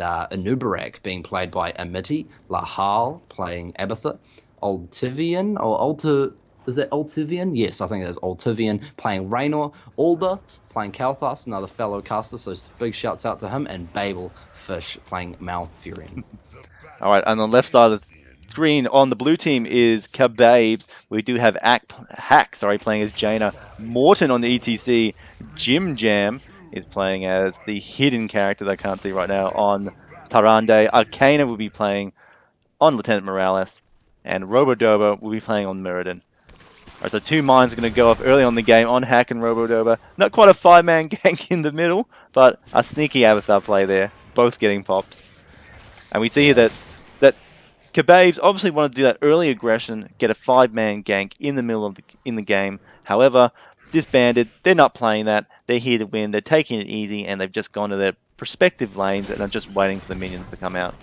Inubarak being played by Amity, Lahal playing Abatha, Altivian or Alta. Is that Altivian? Yes, I think it is Altivian playing Raynor, Alder playing Kalthas, another fellow caster, so big shouts out to him, and Babel Fish playing Malfurion. All right, on the left side of the screen on the blue team is Kebabes. We do have Hack, playing as Jaina. Morton on the ETC. Jim Jam is playing as the hidden character that I can't see right now on Tarande. Arcana will be playing on Lieutenant Morales. And Robodoba will be playing on Mirrodin. Alright, so two mines are going to go off early on the game on Hack and Robodoba. Not quite a five-man gank in the middle, but a sneaky Avatar play there. Both getting popped. And we see here that Kebabes obviously want to do that early aggression, get a five-man gank in the middle of the game. However, Disbanded, they're not playing that. They're here to win. They're taking it easy, and they've just gone to their respective lanes and are just waiting for the minions to come out.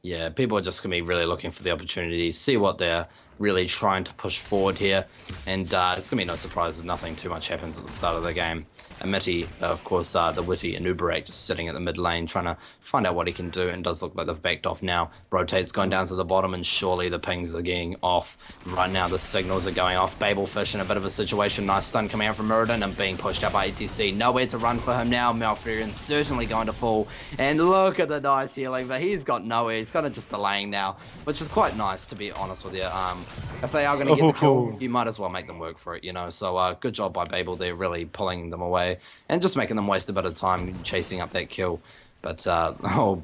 Yeah, people are just going to be really looking for the opportunity, see what they're really trying to push forward here, and it's going to be no surprise nothing too much happens at the start of the game. Amity, of course, the witty Inubarak just sitting at the mid lane trying to find out what he can do, and does look like they've backed off now. Rotate's going down to the bottom, and surely the pings are getting off. Right now the signals are going off. Babelfish in a bit of a situation. Nice stun coming out from Mirrodin and being pushed out by ETC. Nowhere to run for him now. Malfurion certainly going to fall, and look at the nice healing, but he's got nowhere. He's kind of just delaying now, which is quite nice, to be honest with you. If they are going to get the kill, you might as well make them work for it, you know. So good job by Babel. They're really pulling them away and just making them waste a bit of time chasing up that kill. But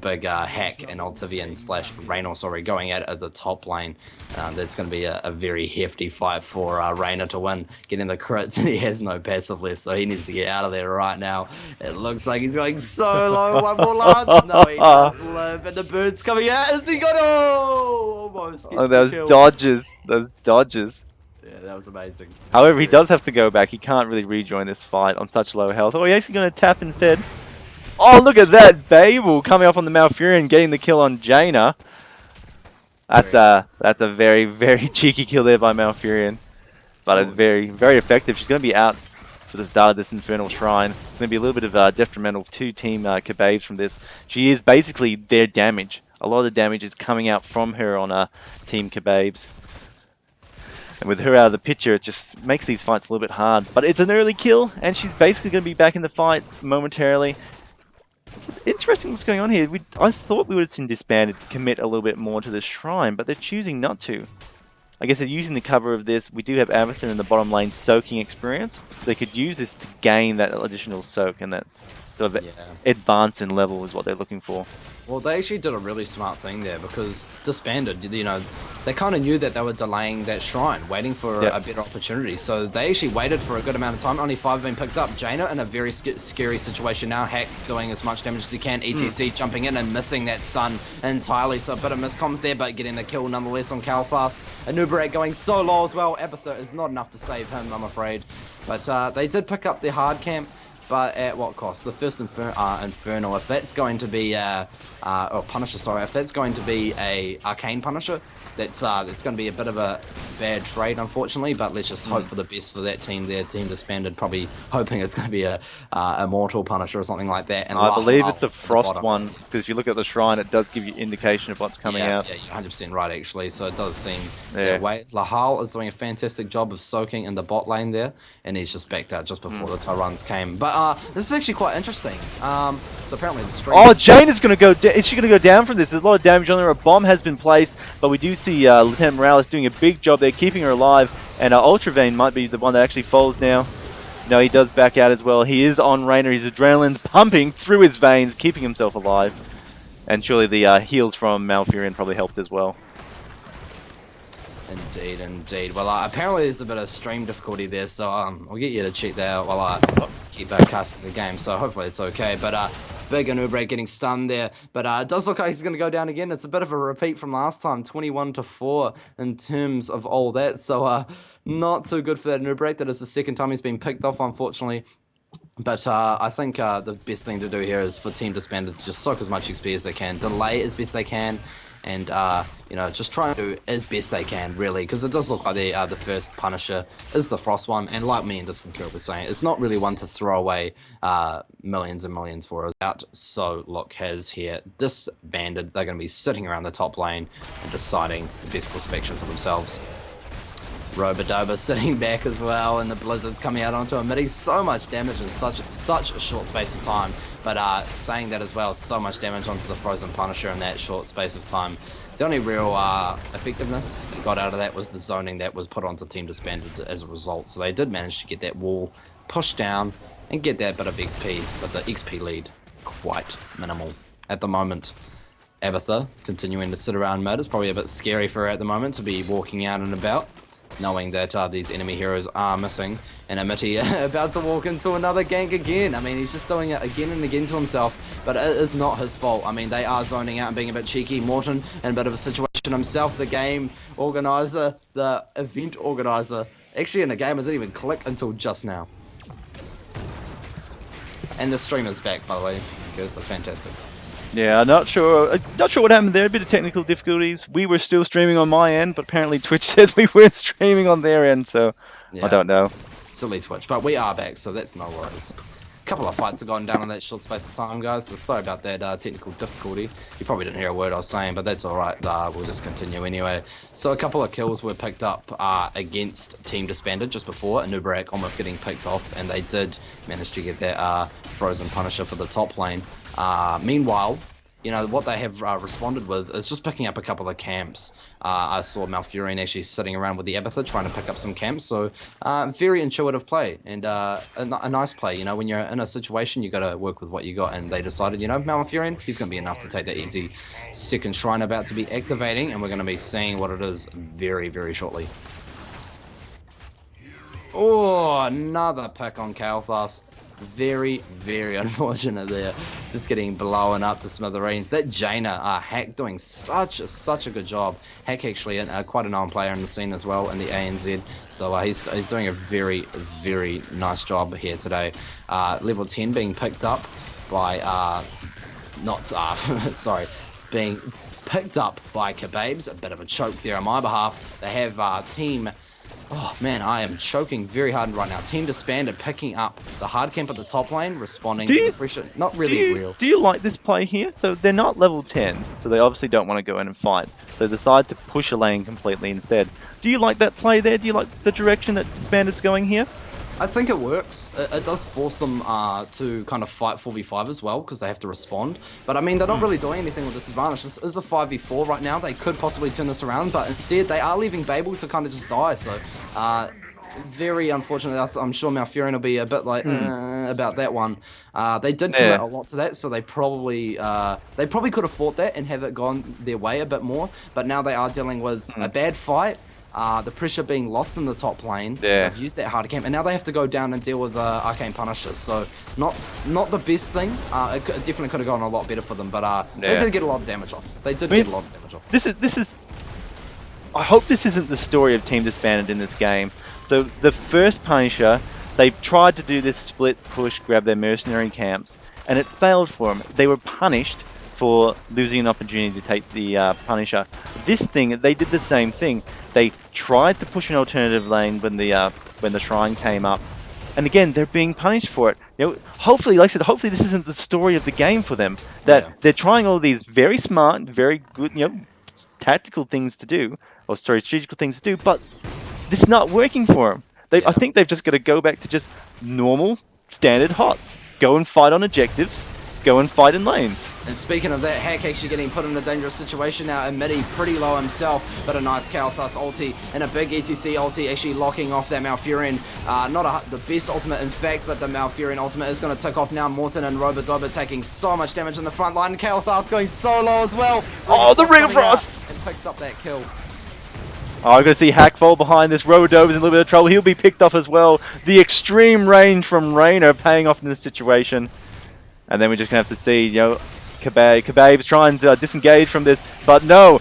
big Hack and Altivian slash Raynor, going at the top lane. That's going to be a very hefty fight for Raynor to win, getting the crits, and he has no passive left, so he needs to get out of there right now. It looks like he's going so low. One more lance. No, he does live, and the bird's coming out. Is he got almost gets the kill. Those dodges. Yeah, that was amazing. However, he does have to go back. He can't really rejoin this fight on such low health. Oh, he's actually going to tap instead. Oh, look at that! Babel coming off on the Malfurion, getting the kill on Jaina. That's a very, very cheeky kill there by Malfurion. But it's very, very effective. She's going to be out for the start of this Infernal Shrine. It's going to be a little bit of detrimental to Team Kebabes from this. She is basically their damage. A lot of the damage is coming out from her on Team Kebabes. And with her out of the picture, it just makes these fights a little bit hard. But it's an early kill, and she's basically going to be back in the fight momentarily. It's interesting what's going on here. I thought we would have seen Disbanded commit a little bit more to the shrine, but they're choosing not to. I guess they're using the cover of this. We do have Aviston in the bottom lane soaking experience. They could use this to gain that additional soak, and that sort of advance in level is what they're looking for. Well, they actually did a really smart thing there, because Disbanded, you know, they kind of knew that they were delaying that shrine, waiting for a better opportunity. So they actually waited for a good amount of time. Only 5 have been picked up. Jaina in a very scary situation now. Hack doing as much damage as he can. ETC jumping in and missing that stun entirely. So a bit of miscoms there, but getting the kill nonetheless on Kalfast. Inubarak going so low as well. Abatha is not enough to save him, I'm afraid. But they did pick up the hard camp. But at what cost? The first Infernal, if that's going to be or Punisher, sorry, if that's going to be a Arcane Punisher, that's going to be a bit of a bad trade, unfortunately. But let's just hope for the best for that team there. Team Disbanded, probably hoping it's going to be a Immortal Punisher or something like that. And I believe it's a Frost one, because you look at the shrine, it does give you indication of what's coming out. Yeah, you're 100% right, actually. So it does seem that way. Lahal is doing a fantastic job of soaking in the bot lane there, and he's just backed out just before the Tyrants came. But this is actually quite interesting. So apparently the stream... Oh, Jane is going to go... Is she going to go down from this? There's a lot of damage on her. A bomb has been placed, but we do see Lieutenant Morales doing a big job there, keeping her alive. And Ultravane might be the one that actually falls now. No, he does back out as well. He is on Raynor. His adrenaline's pumping through his veins, keeping himself alive. And surely the heals from Malfurion probably helped as well. Indeed, indeed. Well, apparently there's a bit of stream difficulty there, so I'll get you to check that out while I keep casting the game, so hopefully it's okay. But big Inubarak getting stunned there, but it does look like he's going to go down again. It's a bit of a repeat from last time, 21-4 in terms of all that, so not too good for that Inubarak. That is the second time he's been picked off, unfortunately. But I think the best thing to do here is for Team Disbanded to just soak as much XP as they can, delay as best they can, and you know, just try and do as best they can, really, because it does look like the first Punisher is the Frost one, and like me and Disbanded was saying, it's not really one to throw away millions and millions for us out. So look, has here Disbanded. They're going to be sitting around the top lane and deciding the best course of action for themselves. Robodoba sitting back as well, and the blizzards coming out onto him. But he's so much damage in such a short space of time. But saying that as well, so much damage onto the Frozen Punisher in that short space of time. The only real effectiveness he got out of that was the zoning that was put onto Team Disbanded as a result. So they did manage to get that wall pushed down and get that bit of XP, but the XP lead quite minimal at the moment. Abatha continuing to sit around mid. It's probably a bit scary for her at the moment to be walking out and about, knowing that these enemy heroes are missing, and Amity about to walk into another gank again. I mean, he's just doing it again and again to himself, but it is not his fault. I mean, they are zoning out and being a bit cheeky. Morton in a bit of a situation himself, the game organizer, the event organizer. Actually, in the game, it didn't even click until just now. And the streamer's back, by the way, so fantastic. Yeah, not sure what happened there. A bit of technical difficulties. We were still streaming on my end, but apparently Twitch said we weren't streaming on their end, so yeah. I don't know. Silly Twitch, but we are back, so that's no worries. A couple of fights have gone down in that short space of time, guys, so sorry about that technical difficulty. You probably didn't hear a word I was saying, but that's alright. We'll just continue anyway. So a couple of kills were picked up against Team Disbanded just before, Anubarak almost getting picked off, and they did manage to get that Frozen Punisher for the top lane. Meanwhile, you know, what they have responded with is just picking up a couple of camps. I saw Malfurion actually sitting around with the Abatha trying to pick up some camps, so very intuitive play, and a nice play. You know, when you're in a situation, you got to work with what you got, and they decided, you know, Malfurion, he's going to be enough to take that easy. Second Shrine about to be activating, and we're going to be seeing what it is very, very shortly. Oh, another pick on Kael'thas. Very, very unfortunate there. Just getting blown up to smithereens. That Jaina, Hack doing such a good job. Hack actually quite a known player in the scene as well in the ANZ. So he's doing a very, very nice job here today. Level 10 being picked up by, being picked up by Kebabes. A bit of a choke there on my behalf. They have Team... Oh man, I am choking very hard right now. Team Disbanded picking up the hard camp at the top lane, responding to the pressure. Not really real. Do you like this play here? So they're not level 10, so they obviously don't want to go in and fight. So they decide to push a lane completely instead. Do you like that play there? Do you like the direction that Disbanded's going here? I think it works. It does force them to kind of fight 4v5 as well, because they have to respond. But I mean, they're not really doing anything with disadvantage. This is a 5v4 right now. They could possibly turn this around, but instead they are leaving Babel to kind of just die. So very unfortunate. I'm sure Malfurion will be a bit like about that one. They did commit a lot to that, so they probably could have fought that and have it gone their way a bit more. But now they are dealing with a bad fight. The pressure being lost in the top lane. They've used that hard camp, and now they have to go down and deal with Arcane Punishers. So not the best thing. It definitely could have gone a lot better for them, but they did get a lot of damage off. They did get a lot of damage off. This is. I hope this isn't the story of Team Disbanded in this game. So the first Punisher, they tried to do this split push, grab their mercenary camps, and it failed for them. They were punished for losing an opportunity to take the Punisher. This thing, they did the same thing. They tried to push an alternative lane when the Shrine came up, and again, they're being punished for it. You know, hopefully, like I said, hopefully this isn't the story of the game for them. That they're trying all these very smart, very good, you know, tactical things to do, or strategical things to do, but this is not working for them. I think they've just got to go back to just normal, standard HOTS. Go and fight on objectives. Go and fight in lanes. And speaking of that, Hack actually getting put in a dangerous situation now, and Midi pretty low himself, but a nice Kael'thas ulti and a big ETC ulti actually locking off that Malfurion. Not the best ultimate in fact, but the Malfurion ultimate is going to tick off now. Morton and Robodoba taking so much damage in the front line. Kael'thas going so low as well. Oh, the Ring of Frost! And picks up that kill. Oh, I'm going to see Hack fall behind this. Robodoba's in a little bit of trouble. He'll be picked off as well. The extreme range from Raynor paying off in this situation. And then we're just going to have to see, you know, Kebabes trying to disengage from this, but no,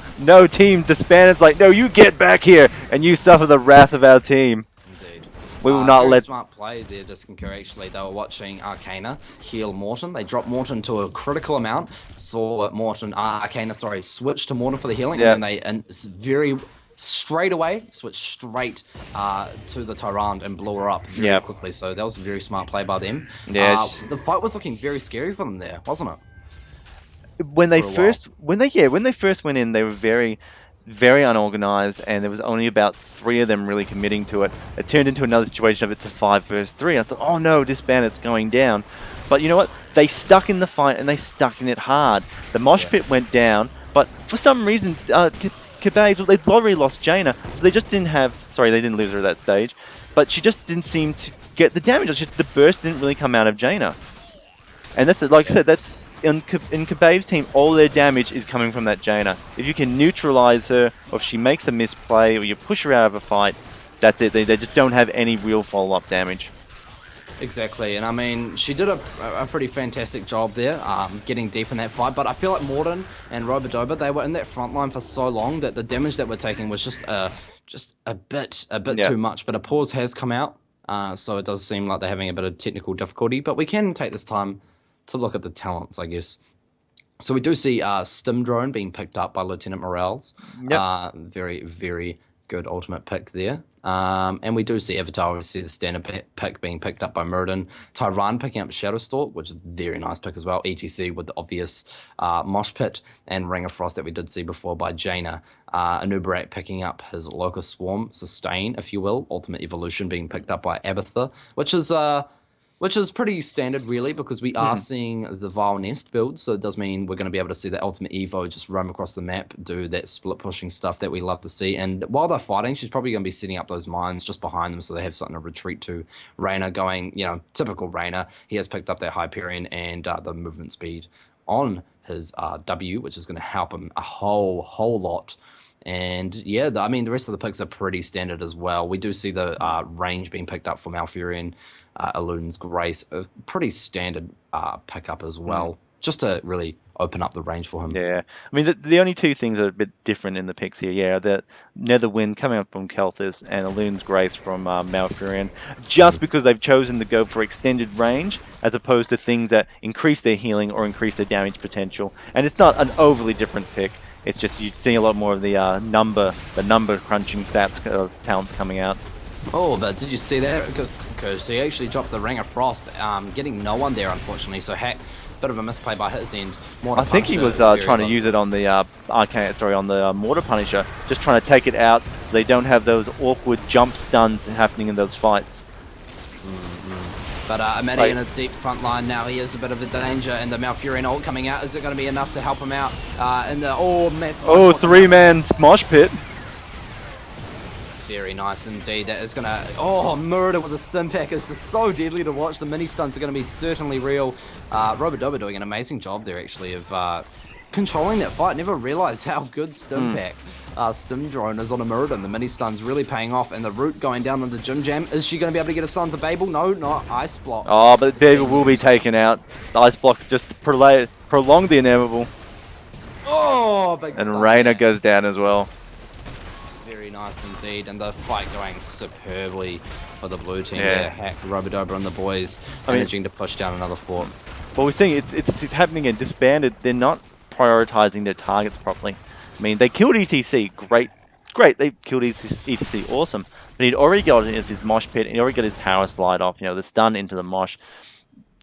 Team Disbanded's like, no, you get back here, and you suffer the wrath of our team. Indeed. We will not very let... smart play there, Disconker, actually. They were watching Arcana heal Morton. They dropped Morton to a critical amount. Saw Morton, Arcana, sorry, switch to Morton for the healing. Yep. And then they very straight away switched straight to the Tyrant and blew her up very quickly. So that was a very smart play by them. Yeah. The fight was looking very scary for them there, wasn't it? When they first went in, they were very unorganized, and there was only about 3 of them really committing to it. It turned into another situation of it's a 5 versus 3. I thought, oh no, Disbanded's going down. But you know what? They stuck in the fight, and they stuck in it hard. The mosh pit went down, but for some reason, Kebabes, they'd already lost Jaina, so they just didn't have... Sorry, they didn't lose her at that stage, but she just didn't seem to get the damage. It's just the burst didn't really come out of Jaina. And that's, like I said, that's... In Kebabes' team, all their damage is coming from that Jaina. If you can neutralize her, or if she makes a misplay, or you push her out of a fight, that's it. They just don't have any real follow-up damage. Exactly, and I mean, she did a pretty fantastic job there, getting deep in that fight, but I feel like Morton and Robodoba, they were in that front line for so long that the damage that we're taking was just a bit too much, but a pause has come out, so it does seem like they're having a bit of technical difficulty, but we can take this time to look at the talents, I guess. So we do see Stim Drone being picked up by Lieutenant Morales. Yep. Very, very good ultimate pick there. And we do see Avatar, obviously the standard pick being picked up by Murden. Tyran picking up Shadowstalk, which is a very nice pick as well. ETC with the obvious Mosh Pit and Ring of Frost that we did see before by Jaina. Anubarak picking up his Locust Swarm, Sustain, if you will. Ultimate Evolution being picked up by Abatha, which is pretty standard, really, because we are seeing the Vile Nest build, so it does mean we're going to be able to see the Ultimate Evo just roam across the map, do that split-pushing stuff that we love to see, and while they're fighting, she's probably going to be setting up those mines just behind them so they have something to retreat to. Reyna going, typical Reyna. He has picked up that Hyperion and the movement speed on his W, which is going to help him a whole lot. And yeah, I mean, the rest of the picks are pretty standard as well. We do see the range being picked up from Malfurion, Elun's Grace, a pretty standard pickup as well, just to really open up the range for him. Yeah, I mean, the only 2 things that are a bit different in the picks here, that Netherwind coming up from Kelthus and Elun's Grace from Malfurion, just because they've chosen to go for extended range as opposed to things that increase their healing or increase their damage potential. And it's not an overly different pick. It's just you see a lot more of the number crunching stats of talents coming out. Oh, but did you see that? Because he actually dropped the Ring of Frost, getting no one there, unfortunately. So Hack, bit of a misplay by his end. I think he was trying to use it on the on the Mortar Punisher, just trying to take it out so they don't have those awkward jump stuns happening in those fights. But Amadi in a deep front line now. He is a bit of a danger, and the Malfurion ult coming out. Is it going to be enough to help him out? In the massive 3-man Mosh Pit. Very nice indeed. That is going to... Murder with a stun pack is just so deadly to watch. The mini stuns are going to be certainly real. Robodoba doing an amazing job there, actually, of controlling that fight. Never realised how good Stim Pack, Stim Drone is on a Murden. The mini stun's really paying off, and the root going down on the Jim Jam. Is she going to be able to get a stun to Babel? No, not Ice Block. Oh, but Babel will be taken out. The Ice Block just prolonged the inevitable. Oh, big and stun. Reyna goes down as well. Very nice indeed, and the fight going superbly for the blue team there. Hack, Robodoba and the boys managing to push down another fort. Well, we're seeing it's happening in Disbanded. They're not prioritizing their targets properly. I mean, they killed ETC, great. They killed ETC, awesome. But he'd already got his Mosh Pit, and he already got his Power Slide off, the stun into the Mosh.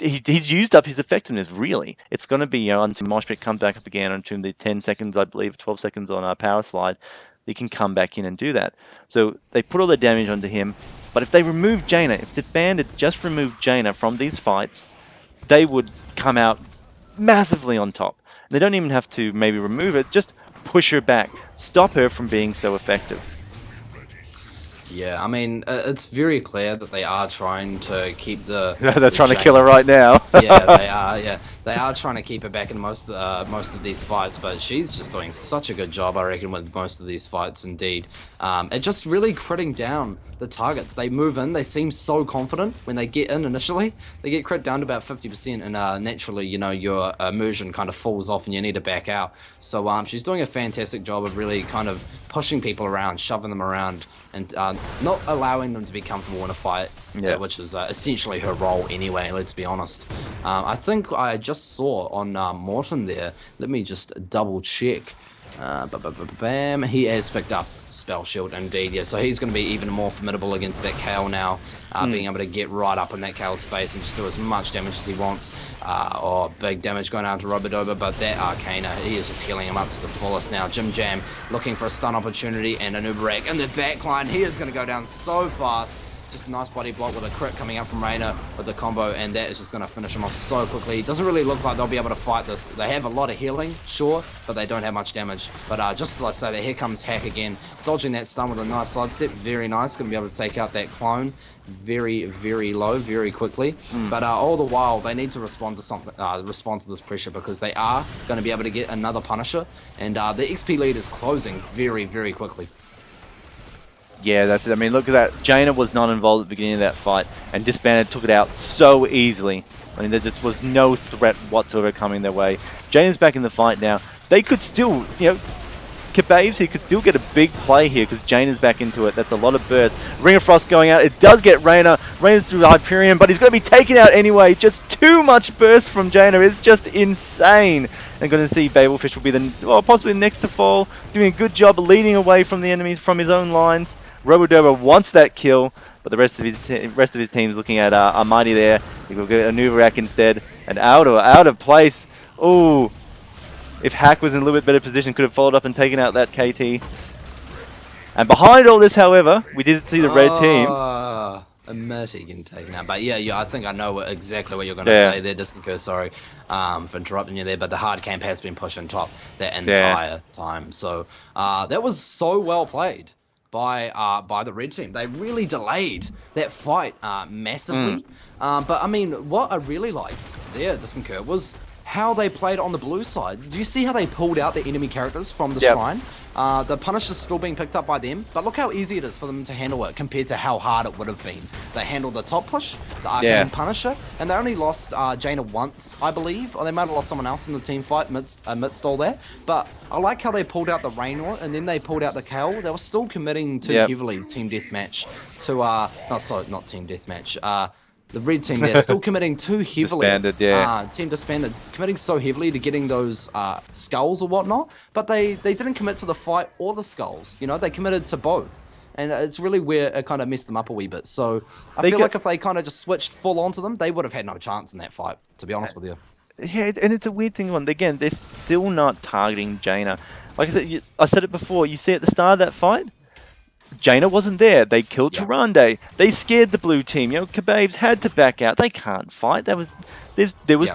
He's used up his effectiveness, really. It's going to be, until Mosh Pit comes back up again, until the 10 seconds, I believe, 12 seconds on our Power Slide, they can come back in and do that. So they put all their damage onto him, but if they remove Jaina, if Disbanded just removed Jaina from these fights, they would come out massively on top. They don't even have to maybe remove it, just push her back, stop her from being so effective. Yeah, I mean, it's very clear that they are trying to keep the... They're trying to kill her right now. Yeah, they are, yeah. They are trying to keep her back in most of these fights, but she's just doing such a good job, I reckon, with most of these fights. Indeed, and just really critting down the targets. They move in. They seem so confident when they get in initially. They get crit down to about 50%, and naturally, you know, your immersion kind of falls off, and you need to back out. So she's doing a fantastic job of really kind of pushing people around, shoving them around, and not allowing them to be comfortable in a fight, which is essentially her role anyway, let's be honest. I think I just saw on Morton there, let me just double check. Bam, he has picked up Spell Shield indeed, yeah, so he's going to be even more formidable against that Kale now, being able to get right up in that Kale's face and just do as much damage as he wants. Or big damage going out to Robodoba, but that Arcana, he is just healing him up to the fullest now. Jim Jam looking for a stun opportunity, and an Uberak in the backline. He is going to go down so fast. Just a nice body block with a crit coming out from Reyna with the combo, and that is just going to finish him off so quickly. It doesn't really look like they'll be able to fight this. They have a lot of healing, sure, but they don't have much damage. But just as I say that, here comes Hack again, dodging that stun with a nice sidestep. Very nice. Going to be able to take out that clone very, very low, very quickly. But all the while, they need to respond to something, respond to this pressure, because they are going to be able to get another Punisher, and the XP lead is closing very, very quickly. Yeah, that's it. I mean, look at that. Jaina was not involved at the beginning of that fight, and Disbanded took it out so easily. I mean, there just was no threat whatsoever coming their way. Jaina's back in the fight now. They could still, you know, Kebabes, he could still get a big play here because Jaina's back into it. That's a lot of burst. Ring of Frost going out. It does get Reyna. Reyna's through Hyperion, but he's going to be taken out anyway. Just too much burst from Jaina. It's just insane. And going to see Babelfish will be possibly next to fall, doing a good job leading away from the enemies from his own lines. Robodoba wants that kill, but the rest of his team's looking at Almighty there. He will get a Nuvarak instead, and out of place. Ooh, if Hack was in a little bit better position, could have followed up and taken out that KT. And behind all this, however, we did see the red team. Immerty getting taken out, but yeah, I think I know exactly what you're going to say there, Discon. Sorry for interrupting you there, but the hard camp has been pushing top that entire time. So that was so well played by the red team. They really delayed that fight massively. But I mean, what I really liked there, Discon, was how they played on the blue side. Do you see how they pulled out the enemy characters from the shrine? The Punisher's still being picked up by them, but look how easy it is for them to handle it compared to how hard it would have been. They handled the top push, the Arcane Punisher, and they only lost Jaina once, I believe, or they might have lost someone else in the team fight amidst all that. But I like how they pulled out the Raynor, and then they pulled out the Kale. They were still committing too heavily Team Deathmatch to, not Team Deathmatch, the red team there, still committing too heavily. Disbanded, Team Disbanded, committing so heavily to getting those skulls or whatnot, but they didn't commit to the fight or the skulls. You know, they committed to both. And it's really where it kind of messed them up a wee bit. So I feel like if they kind of just switched full onto them, they would have had no chance in that fight, to be honest with you. Yeah, and it's a weird thing. Again, they're still not targeting Jaina. Like I said it before, you see at the start of that fight, Jaina wasn't there. They killed Tyrande. They scared the blue team. You know, Kebabes had to back out. They can't fight. There was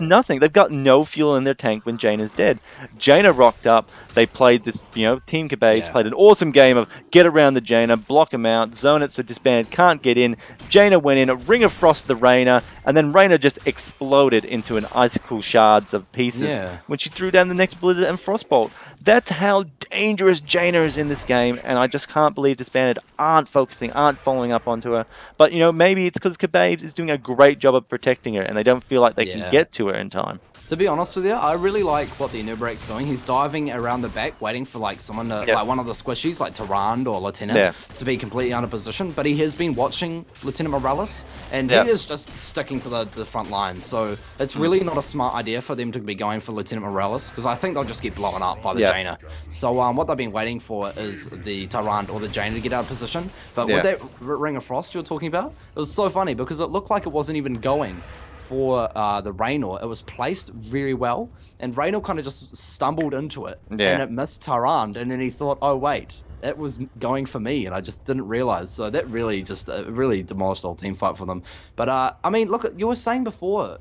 nothing. They've got no fuel in their tank when Jaina's dead. Jaina rocked up. They played this, you know, Team Kebabes played an awesome game of get around the Jaina, block him out, zone it so Disbanded can't get in. Jaina went in, a Ring of Frost the Reyna, and then Reyna just exploded into an icicle shards of pieces when she threw down the next Blizzard and Frostbolt. That's how dangerous Jaina is in this game, and I just can't believe Disbanded aren't focusing, aren't following up onto her. But, you know, maybe it's because Kebabes is doing a great job of protecting her, and they don't feel like they can get to her in time. To be honest with you, I really like what the Nubarak's doing. He's diving around the back, waiting for like someone to, like one of the squishies, like Tyrande or Lieutenant, to be completely out of position. But he has been watching Lieutenant Morales, and he is just sticking to the front line. So it's really not a smart idea for them to be going for Lieutenant Morales, because I think they'll just get blown up by the Jaina. So what they've been waiting for is the Tyrande or the Jaina to get out of position. But with that Ring of Frost you were talking about, it was so funny because it looked like it wasn't even going for the Raynor. It was placed very well, and Raynor kind of just stumbled into it, and it missed Tyrande, and then he thought, oh wait, it was going for me, and I just didn't realize. So that really just really demolished the whole team fight for them. But I mean, look, you were saying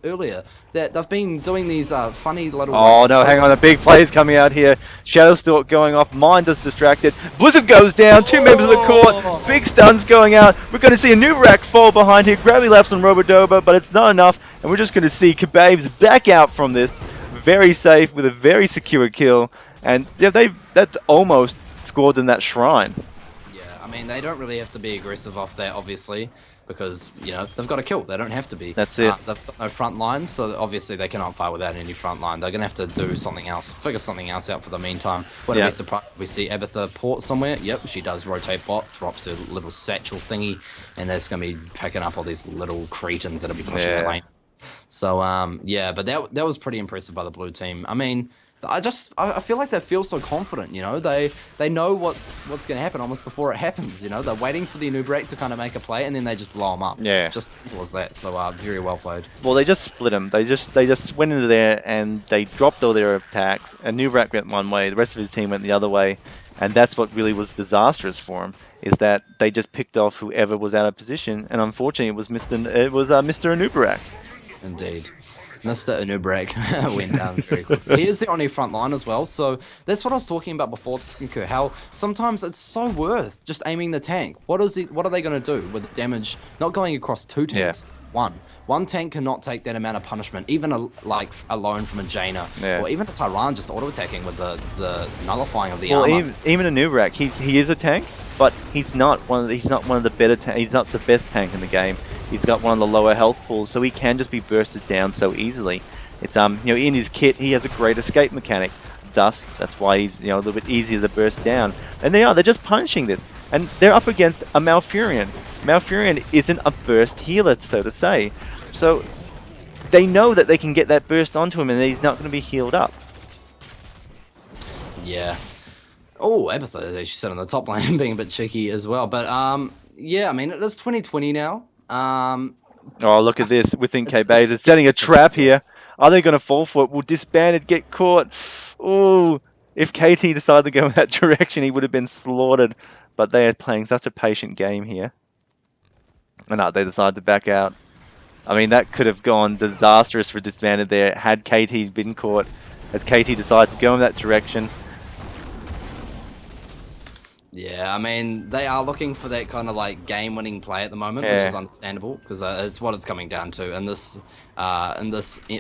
earlier that they've been doing these funny little hang on, a big play's coming out here. Shadowstalk going off, Mind is distracted, Blizzard goes down, two members of the court, big stuns going out. We're going to see a new rack fall behind here, Gravity Laps on Robodoba, but it's not enough. And we're just going to see Kebabes back out from this, very safe with a very secure kill. And yeah, that's almost scored in that shrine. Yeah, I mean, they don't really have to be aggressive off that, obviously, because, you know, they've got a kill. They don't have to be. That's it. They've got no front line, so obviously they cannot fight without any front line. They're going to have to do something else, figure something else out for the meantime. Wouldn't be surprised if we see Abatha port somewhere. Yep, she does rotate bot, drops her little satchel thingy, and that's going to be picking up all these little cretins that'll be pushing that lane. So, yeah, but that was pretty impressive by the blue team. I mean, I feel like they feel so confident, you know. They know what's going to happen almost before it happens, you know. They're waiting for the Anubrak to kind of make a play, and then they just blow them up. Yeah. Just simple as that. So, very well played. Well, they just split them. They just went into there and they dropped all their attacks. Anubrak went one way, the rest of his team went the other way, and that's what really was disastrous for him. Is that they just picked off whoever was out of position, and unfortunately, it was Mr. Anubrak. Indeed. Mr. Anubrak went down very quickly. He is the only front line as well, so that's what I was talking about before to Skinker, how sometimes it's so worth just aiming the tank. What are they going to do with the damage not going across two tanks? Yeah. One tank cannot take that amount of punishment, even alone from a Jaina, or even a Tyran just auto-attacking with the nullifying of the armor. Even Anubrak, he is a tank, but he's not one of the better he's not the best tank in the game. He's got one of the lower health pools, so he can just be bursted down so easily. It's you know, in his kit he has a great escape mechanic. Thus, that's why he's, you know, a little bit easier to burst down. And they're just punishing this, and they're up against a Malfurion. Malfurion isn't a burst healer, so to say. So they know that they can get that burst onto him, and he's not going to be healed up. Yeah. Oh, Abatha, she sat on the top lane being a bit cheeky as well. But yeah, I mean, it is 2020 now. Oh, look at this. We think Kebabes is setting a trap here. Are they going to fall for it? Will Disbanded get caught? Oh, if KT decided to go in that direction, he would have been slaughtered. But they are playing such a patient game here. And they decided to back out. I mean, that could have gone disastrous for Disbanded there had KT been caught. As KT decided to go in that direction. Yeah, I mean, they are looking for that kind of like game-winning play at the moment, which is understandable because it's what it's coming down to in this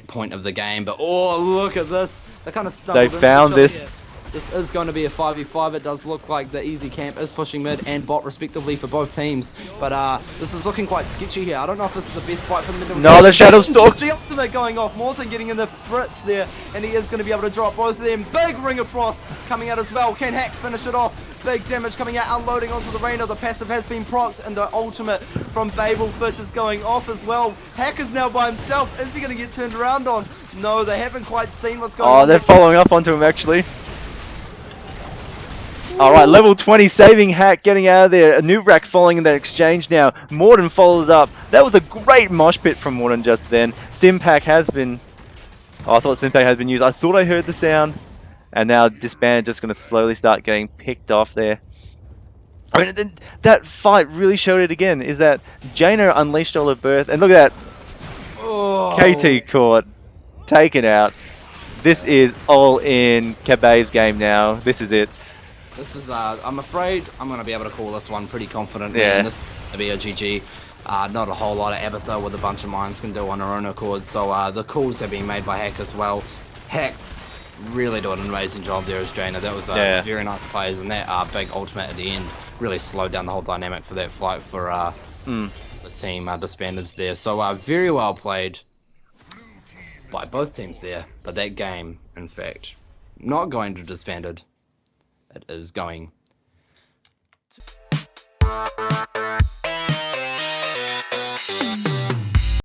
point of the game. But oh, look at this! They kind of stumbled. They found this. Here. This is going to be a 5v5. It does look like the easy camp is pushing mid and bot respectively for both teams. But this is looking quite sketchy here. I don't know if this is the best fight for the middle. No, the Shadow Stalk. It's the ultimate going off. Morton getting in the fritz there, and he is going to be able to drop both of them. Big Ring of Frost coming out as well. Can Hack finish it off? Big damage coming out, unloading onto the Reina. The passive has been procced, and the ultimate from Babelfish is going off as well. Hack is now by himself. Is he going to get turned around on? No, they haven't quite seen what's going on. Oh, they're following up onto him actually. Alright, level 20, saving Hack, getting out of there. Anubrak falling in that exchange now. Morden follows up. That was a great mosh pit from Morden just then. Stimpack has been... Oh, I thought Stimpack has been used. I thought I heard the sound. And now Disbanded just going to slowly start getting picked off there. I mean, that fight really showed it again, is that Jaina unleashed all her birth. And look at that. Oh. KT caught. Taken out. This is all in Kebabes game now. This is it. This is, I'm afraid I'm going to be able to call this one pretty confidently. Yeah. And this is going to be a GG. Not a whole lot of Abatha with a bunch of mines can do on her own accord. So the calls have been made by Hack as well. Hack really doing an amazing job there as Jaina. That was very nice plays. And that big ultimate at the end really slowed down the whole dynamic for that fight for the team Disbanded there. So very well played by both teams there. But that game, in fact, not going to Disbanded. It is going to